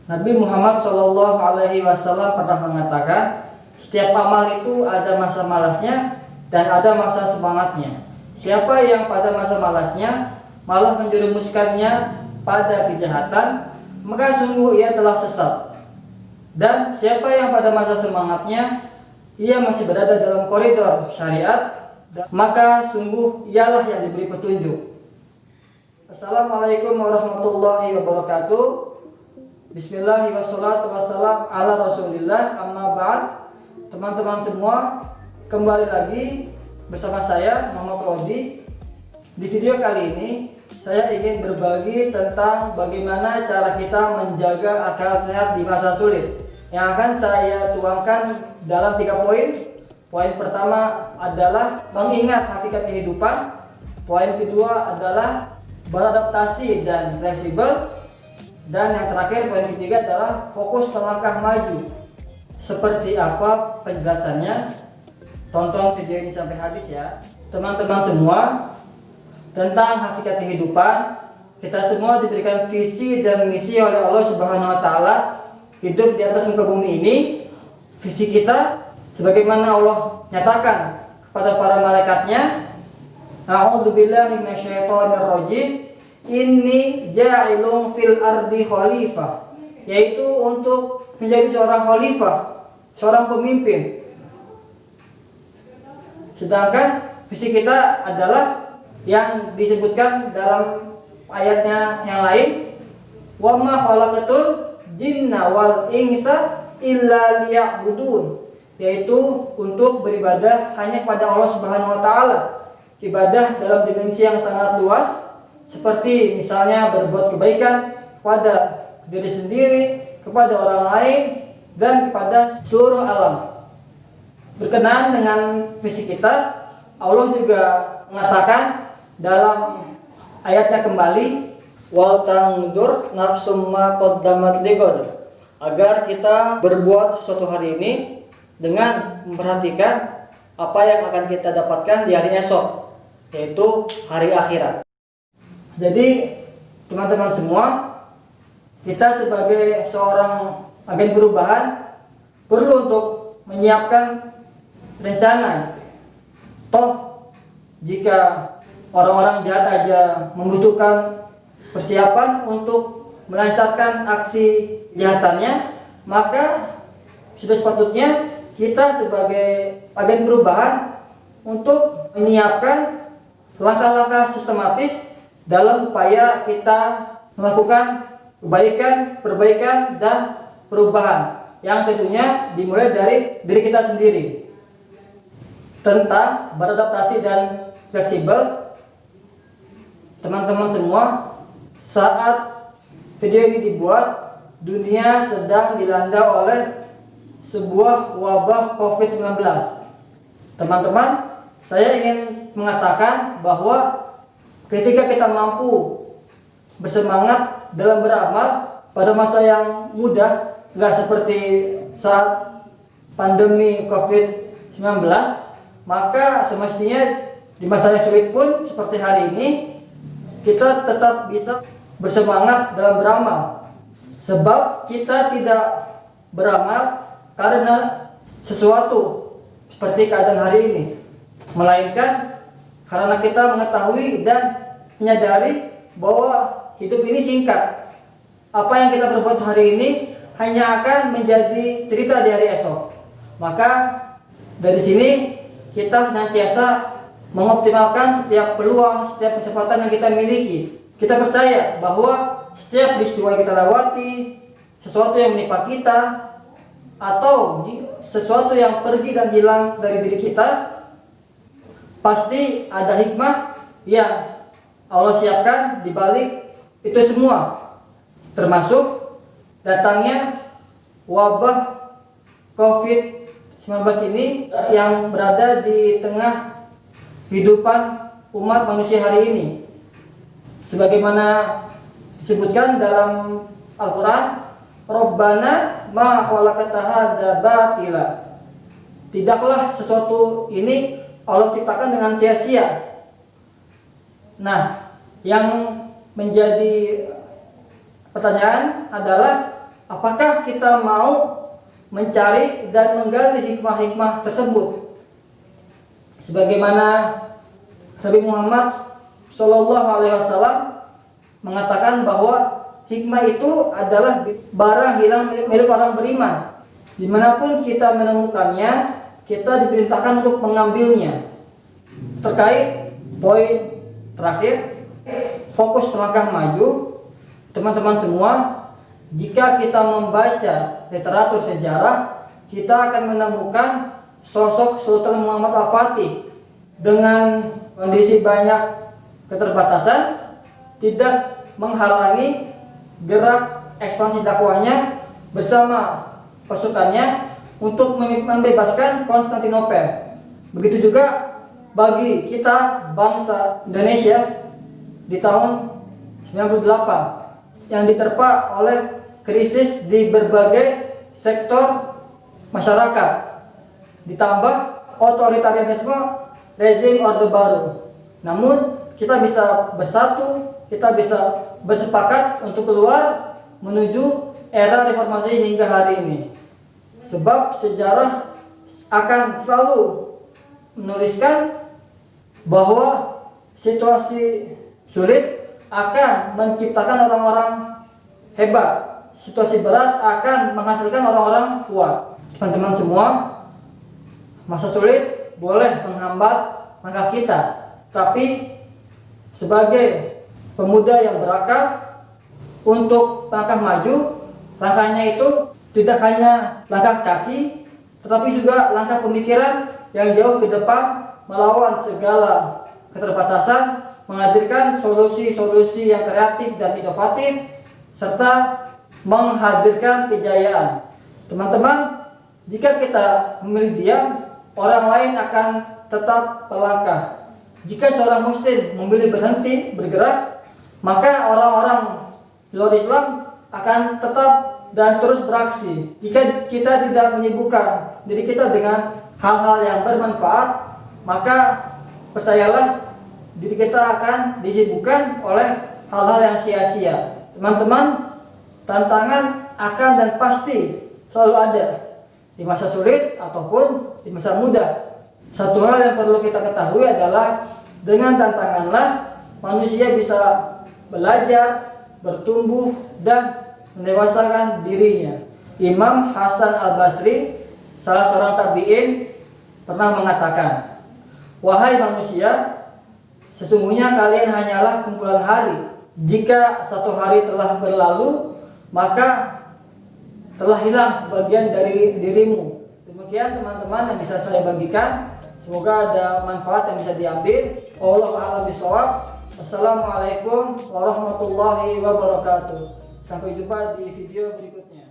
Nabi Muhammad SAW pernah mengatakan, setiap amal itu ada masa malasnya dan ada masa semangatnya. Siapa yang pada masa malasnya malah menjerumuskannya pada kejahatan, maka sungguh ia telah sesat. Dan siapa yang pada masa semangatnya ia masih berada dalam koridor syariat, maka sungguh ialah yang diberi petunjuk. Assalamualaikum warahmatullahi wabarakatuh. Bismillahirrahmanirrahim. Wassalatu wassalam ala rasulillah, amma ba'd. Teman-teman semua, kembali lagi bersama saya Muhammad Rodi. Di video kali ini saya ingin berbagi tentang bagaimana cara kita menjaga akal sehat di masa sulit, yang akan saya tuangkan dalam 3 poin. Poin pertama adalah mengingat hakikat kehidupan. Poin kedua adalah beradaptasi dan fleksibel. Dan yang terakhir, poin ketiga adalah fokus melangkah maju. Seperti apa penjelasannya? Tonton video ini sampai habis ya. Teman-teman semua, tentang hakikat kehidupan, kita semua diberikan visi dan misi oleh Allah Subhanahu wa taala hidup di atas muka bumi ini. Visi kita sebagaimana Allah nyatakan kepada para malaikatnya, a'udzubillahi minasyaitonirrajim, inni ja'ilun fil ardi khalifah, yaitu untuk menjadi seorang khalifah, seorang pemimpin. Sedangkan visi kita adalah yang disebutkan dalam ayatnya yang lain, wa ma khalaqatul jinna wal insa illa liya'budun, yaitu untuk beribadah hanya kepada Allah Subhanahu wa taala. Ibadah dalam dimensi yang sangat luas, seperti misalnya berbuat kebaikan kepada diri sendiri, kepada orang lain, dan kepada seluruh alam. Berkenaan dengan visi kita, Allah juga mengatakan dalam ayatnya kembali, wal tandur nafsum ma qaddamat liqad, agar kita berbuat sesuatu hari ini dengan memperhatikan apa yang akan kita dapatkan di hari esok, yaitu hari akhirat. Jadi teman-teman semua, kita sebagai seorang agen perubahan perlu untuk menyiapkan rencana. Toh jika orang-orang jahat aja membutuhkan persiapan untuk melancarkan aksi kejahatannya, maka sudah sepatutnya kita sebagai agen perubahan untuk menyiapkan langkah-langkah sistematis dalam upaya kita melakukan kebaikan, perbaikan, dan perubahan yang tentunya dimulai dari diri kita sendiri. Tentang beradaptasi dan fleksibel, teman-teman semua, saat video ini dibuat, dunia sedang dilanda oleh sebuah wabah COVID-19. Teman-teman, saya ingin mengatakan bahwa ketika kita mampu bersemangat dalam beramal pada masa yang mudah, nggak seperti saat pandemi COVID-19, maka semestinya di masa yang sulit pun seperti hari ini, kita tetap bisa bersemangat dalam beramal. Sebab kita tidak beramal karena sesuatu seperti keadaan hari ini, melainkan karena kita mengetahui dan menyadari bahwa hidup ini singkat. Apa yang kita perbuat hari ini hanya akan menjadi cerita di hari esok. Maka dari sini kita senantiasa mengoptimalkan setiap peluang, setiap kesempatan yang kita miliki. Kita percaya bahwa setiap peristiwa yang kita lewati, sesuatu yang menimpa kita, atau sesuatu yang pergi dan hilang dari diri kita, pasti ada hikmah yang Allah siapkan di balik itu semua, termasuk datangnya wabah COVID-19 ini yang berada di tengah kehidupan umat manusia hari ini. Sebagaimana disebutkan dalam Al-Quran, Rabbana ma khalaqta hadza batila, tidaklah sesuatu ini Allah ciptakan dengan sia-sia. Nah, yang menjadi pertanyaan adalah apakah kita mau mencari dan menggali hikmah-hikmah tersebut? Sebagaimana Nabi Muhammad SAW mengatakan bahwa hikmah itu adalah barang hilang milik orang beriman. Dimanapun kita menemukannya, kita diperintahkan untuk mengambilnya. Terkait poin terakhir, fokus melangkah maju, teman-teman semua, jika kita membaca literatur sejarah, kita akan menemukan sosok Sultan Muhammad Al-Fatih dengan kondisi banyak keterbatasan tidak menghalangi gerak ekspansi dakwahnya bersama pasukannya untuk membebaskan Konstantinopel. Begitu juga bagi kita bangsa Indonesia di tahun 98 yang diterpa oleh krisis di berbagai sektor masyarakat, ditambah otoritarianisme rezim Orde Baru. Namun kita bisa bersatu, kita bisa bersepakat untuk keluar menuju era reformasi hingga hari ini. Sebab sejarah akan selalu menuliskan bahwa situasi sulit akan menciptakan orang-orang hebat, situasi berat akan menghasilkan orang-orang kuat. Teman-teman semua, masa sulit boleh menghambat langkah kita, tapi sebagai pemuda yang berakal untuk langkah maju, langkahnya itu tidak hanya langkah kaki, tetapi juga langkah pemikiran yang jauh ke depan, melawan segala keterbatasan, menghadirkan solusi-solusi yang kreatif dan inovatif, serta menghadirkan kejayaan. Teman-teman, jika kita memilih diam, orang lain akan tetap melangkah. Jika seorang muslim memilih berhenti bergerak, maka orang-orang luar Islam akan tetap dan terus beraksi. Jika kita tidak menyibukkan diri kita dengan hal-hal yang bermanfaat, maka percayalah diri kita akan disibukkan oleh hal-hal yang sia-sia. Teman-teman, tantangan akan dan pasti selalu ada di masa sulit ataupun di masa muda. Satu hal yang perlu kita ketahui adalah dengan tantanganlah manusia bisa belajar, bertumbuh, dan mendewasakan dirinya. Imam Hasan Al-Basri, salah seorang tabi'in, pernah mengatakan, "Wahai manusia, sesungguhnya kalian hanyalah kumpulan hari. Jika satu hari telah berlalu, maka telah hilang sebagian dari dirimu." Demikian teman-teman yang bisa saya bagikan. Semoga ada manfaat yang bisa diambil. Wallahu a'lam bishawab. Wassalamualaikum warahmatullahi wabarakatuh. Sampai jumpa di video berikutnya.